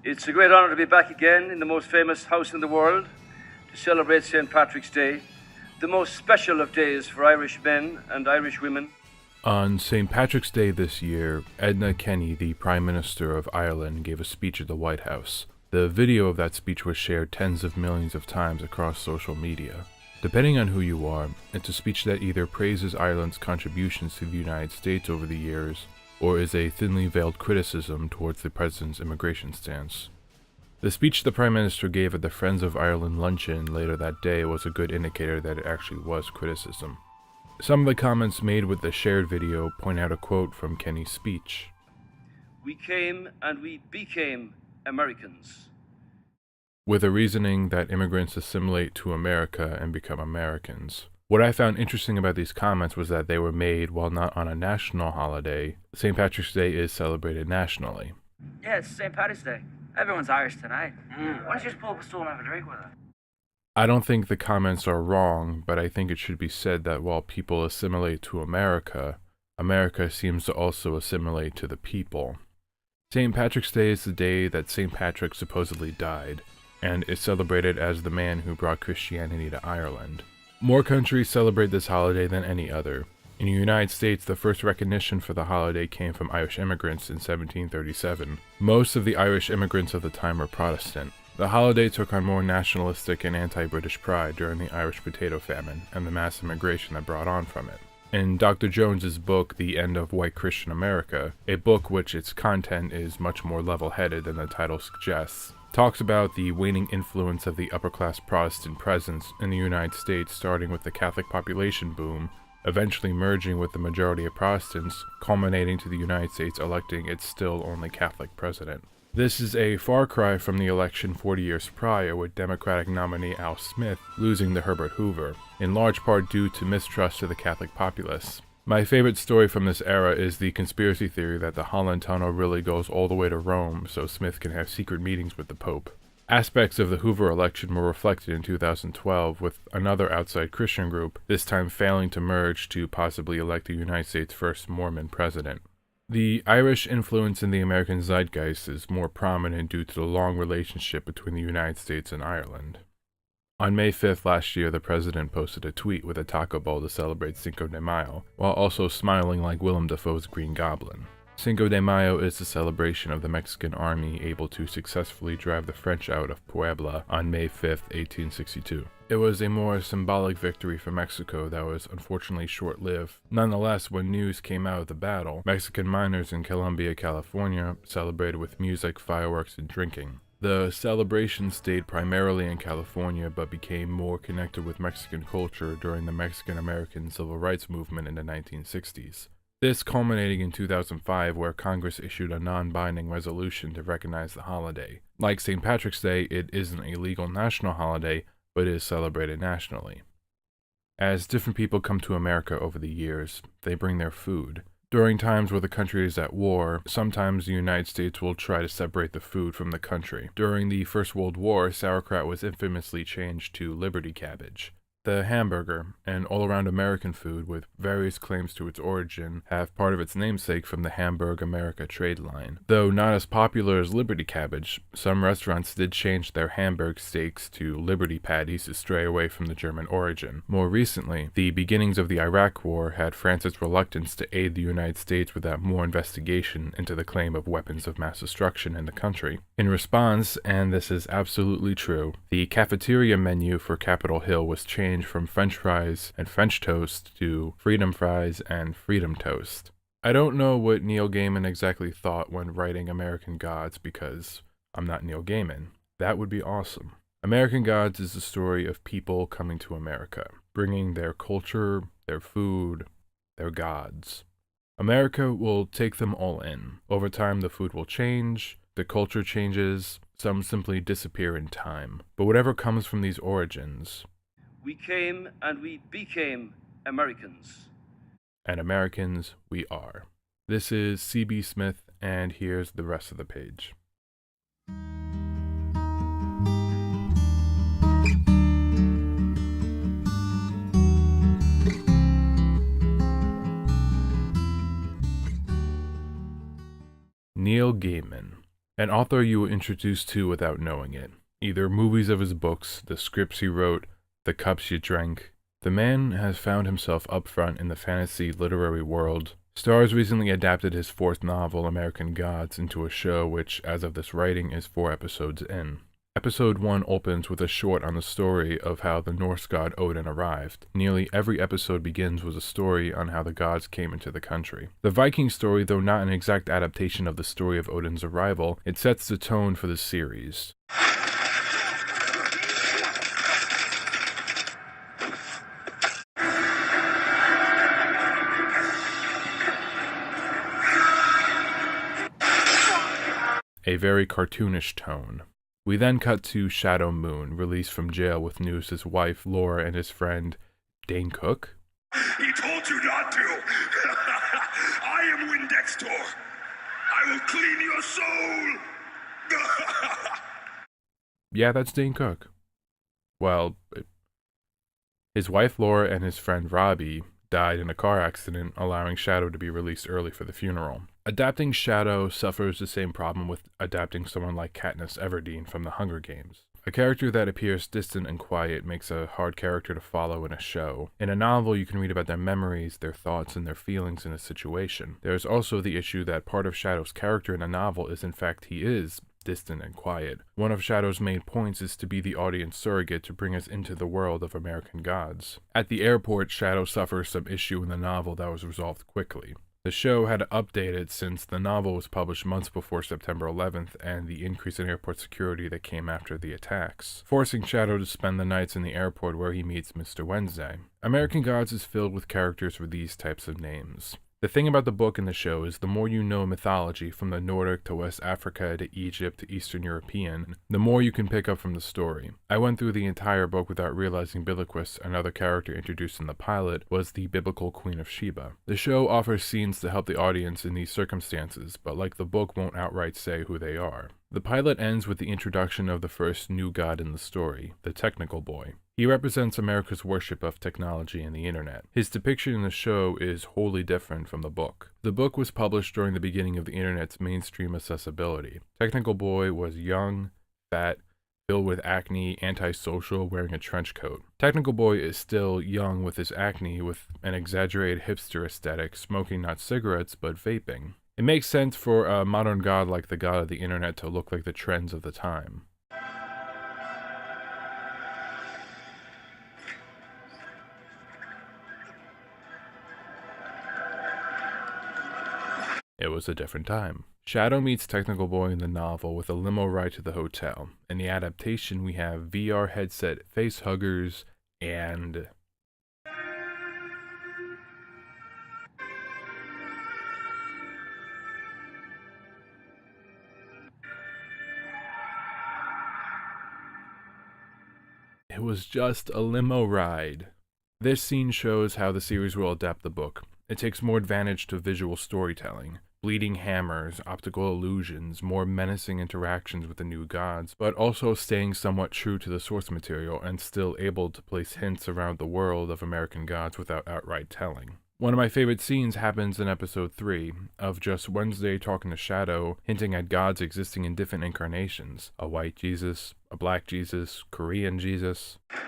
It's a great honour to be back again in the most famous house in the world to celebrate St. Patrick's Day, the most special of days for Irish men and Irish women. On St. Patrick's Day this year, Edna Kenny, the Prime Minister of Ireland, gave a speech at the White House. The video of that speech was shared tens of millions of times across social media. Depending on who you are, it's a speech that either praises Ireland's contributions to the United States over the years, or is a thinly veiled criticism towards the president's immigration stance. The speech the Prime Minister gave at the Friends of Ireland luncheon later that day was a good indicator that it actually was criticism. Some of the comments made with the shared video point out a quote from Kenny's speech. We came and we became Americans. With a reasoning that immigrants assimilate to America and become Americans. What I found interesting about these comments was that they were made while not on a national holiday. St. Patrick's Day is celebrated nationally. Yeah, it's St. Patrick's Day. Everyone's Irish tonight. Why don't you just pull up a stool and have a drink with us? I don't think the comments are wrong, but I think it should be said that while people assimilate to America, America seems to also assimilate to the people. St. Patrick's Day is the day that St. Patrick supposedly died, and is celebrated as the man who brought Christianity to Ireland. More countries celebrate this holiday than any other. In the United States, the first recognition for the holiday came from Irish immigrants in 1737. Most of the Irish immigrants of the time were Protestant. The holiday took on more nationalistic and anti-British pride during the Irish potato famine and the mass immigration that brought on from it. In Dr. Jones's book, The End of White Christian America, a book which its content is much more level-headed than the title suggests, talks about the waning influence of the upper-class Protestant presence in the United States, starting with the Catholic population boom, eventually merging with the majority of Protestants, culminating to the United States electing its still only Catholic president. This is a far cry from the election 40 years prior, with Democratic nominee Al Smith losing to Herbert Hoover, in large part due to mistrust of the Catholic populace. My favorite story from this era is the conspiracy theory that the Holland Tunnel really goes all the way to Rome so Smith can have secret meetings with the Pope. Aspects of the Hoover election were reflected in 2012 with another outside Christian group, this time failing to merge to possibly elect the United States' first Mormon president. The Irish influence in the American zeitgeist is more prominent due to the long relationship between the United States and Ireland. On May 5th last year, the president posted a tweet with a taco bowl to celebrate Cinco de Mayo, while also smiling like Willem Dafoe's Green Goblin. Cinco de Mayo is the celebration of the Mexican army able to successfully drive the French out of Puebla on May 5th, 1862. It was a more symbolic victory for Mexico that was unfortunately short-lived. Nonetheless, when news came out of the battle, Mexican miners in Colombia, California celebrated with music, fireworks, and drinking. The celebration stayed primarily in California but became more connected with Mexican culture during the Mexican-American Civil Rights Movement in the 1960s. This culminating in 2005, where Congress issued a non-binding resolution to recognize the holiday. Like St. Patrick's Day, it isn't a legal national holiday, but is celebrated nationally. As different people come to America over the years, they bring their food. During times where the country is at war, sometimes the United States will try to separate the food from the country. During the First World War, sauerkraut was infamously changed to Liberty cabbage. The hamburger, an all-around American food with various claims to its origin, have part of its namesake from the Hamburg America trade line. Though not as popular as Liberty cabbage, some restaurants did change their Hamburg steaks to Liberty patties to stray away from the German origin. More recently, the beginnings of the Iraq War had France's reluctance to aid the United States without more investigation into the claim of weapons of mass destruction in the country. In response, and this is absolutely true, the cafeteria menu for Capitol Hill was changed from French fries and French toast to freedom fries and freedom toast. I don't know what Neil Gaiman exactly thought when writing American Gods because I'm not Neil Gaiman. That would be awesome. American Gods is the story of people coming to America, bringing their culture, their food, their gods. America will take them all in. Over time, the food will change, the culture changes, some simply disappear in time. But whatever comes from these origins, We came and we became Americans. And Americans we are. This is C.B. Smith, and here's the rest of the page. Neil Gaiman. An author you were introduced to without knowing it. Either movies of his books, the scripts he wrote, the cups you drank. The man has found himself up front in the fantasy literary world. Starz recently adapted his fourth novel, American Gods, into a show which, as of this writing, is 4 episodes in. Episode 1 opens with a short on the story of how the Norse god Odin arrived. Nearly every episode begins with a story on how the gods came into the country. The Viking story, though not an exact adaptation of the story of Odin's arrival, it sets the tone for the series. A very cartoonish tone. We then cut to Shadow Moon, released from jail with news his wife, Laura, and his friend, Dane Cook? He told you not to! I am Windextor! I will clean your soul! Yeah, that's Dane Cook. Well, his wife, Laura, and his friend, Robbie, died in a car accident, allowing Shadow to be released early for the funeral. Adapting Shadow suffers the same problem with adapting someone like Katniss Everdeen from The Hunger Games. A character that appears distant and quiet makes a hard character to follow in a show. In a novel, you can read about their memories, their thoughts, and their feelings in a situation. There is also the issue that part of Shadow's character in a novel is in fact he is distant and quiet. One of Shadow's main points is to be the audience surrogate to bring us into the world of American Gods. At the airport, Shadow suffers some issue in the novel that was resolved quickly. The show had to update it since the novel was published months before September 11th and the increase in airport security that came after the attacks, forcing Shadow to spend the nights in the airport where he meets Mr. Wednesday. American Gods is filled with characters with these types of names. The thing about the book and the show is the more you know mythology, from the Nordic to West Africa to Egypt to Eastern European, the more you can pick up from the story. I went through the entire book without realizing Biliquis, another character introduced in the pilot, was the biblical Queen of Sheba. The show offers scenes to help the audience in these circumstances, but like the book won't outright say who they are. The pilot ends with the introduction of the first new god in the story, the Technical Boy. He represents America's worship of technology and the internet. His depiction in the show is wholly different from the book. The book was published during the beginning of the internet's mainstream accessibility. Technical Boy was young, fat, filled with acne, antisocial, wearing a trench coat. Technical Boy is still young with his acne, with an exaggerated hipster aesthetic, smoking not cigarettes but vaping. It makes sense for a modern god like the god of the internet to look like the trends of the time. It was a different time. Shadow meets Technical Boy in the novel with a limo ride to the hotel. In the adaptation, we have VR headset face huggers and... It was just a limo ride. This scene shows how the series will adapt the book. It takes more advantage to visual storytelling, bleeding hammers, optical illusions, more menacing interactions with the new gods, but also staying somewhat true to the source material and still able to place hints around the world of American Gods without outright telling. One of my favorite scenes happens in episode 3, of just Wednesday talking to Shadow, hinting at gods existing in different incarnations. A white Jesus, a black Jesus, Korean Jesus. Hey!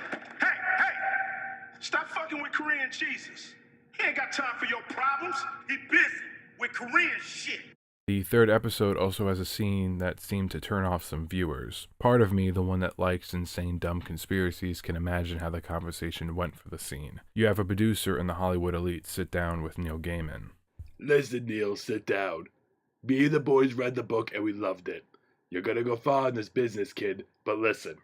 Stop fucking with Korean Jesus. He ain't got time for your problems. He busy with Korean shit. The third episode also has a scene that seemed to turn off some viewers. Part of me, the one that likes insane dumb conspiracies, can imagine how the conversation went for the scene. You have a producer and the Hollywood elite sit down with Neil Gaiman. Listen, Neil, sit down. Me and the boys read the book and we loved it. You're gonna go far in this business, kid, but listen.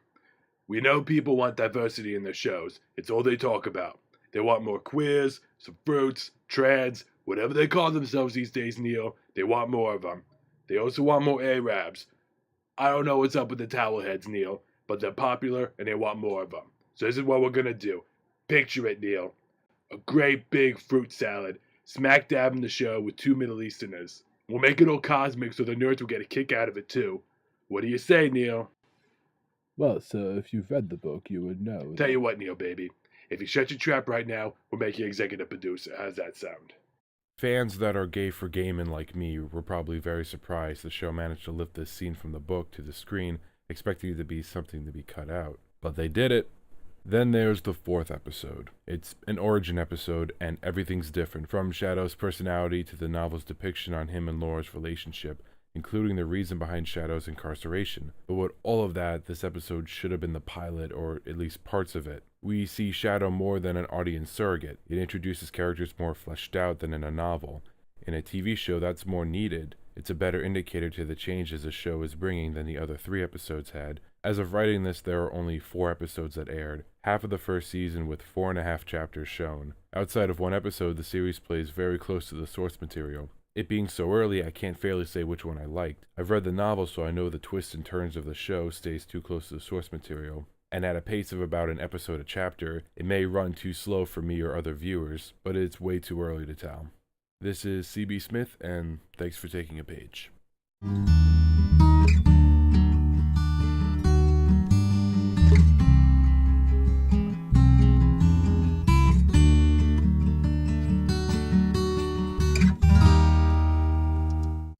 We know people want diversity in their shows. It's all they talk about. They want more queers, some fruits, trans, whatever they call themselves these days, Neil. They want more of them. They also want more Arabs. I don't know what's up with the towel heads, Neil, but they're popular and they want more of them. So this is what we're gonna do. Picture it, Neil. A great big fruit salad, smack dab in the show with 2 Middle Easterners. We'll make it all cosmic so the nerds will get a kick out of it too. What do you say, Neil? Well, sir, if you've read the book, you would know. Tell you what, Neil, baby. If you shut your trap right now, we'll make you executive producer. How's that sound? Fans that are gay for Gaiman like me were probably very surprised the show managed to lift this scene from the book to the screen, expecting it to be something to be cut out. But they did it. Then there's the 4th episode. It's an origin episode, and everything's different, from Shadow's personality to the novel's depiction on him and Laura's relationship, including the reason behind Shadow's incarceration. But with all of that, this episode should have been the pilot, or at least parts of it. We see Shadow more than an audience surrogate. It introduces characters more fleshed out than in a novel. In a TV show, that's more needed. It's a better indicator to the changes the show is bringing than the other 3 episodes had. As of writing this, there are only 4 episodes that aired, half of the first season with 4.5 chapters shown. Outside of 1 episode, the series plays very close to the source material. It being so early, I can't fairly say which one I liked. I've read the novel, so I know the twists and turns of the show stays too close to the source material. And at a pace of about an episode a chapter, it may run too slow for me or other viewers, but it's way too early to tell. This is CB Smith, and thanks for taking a page.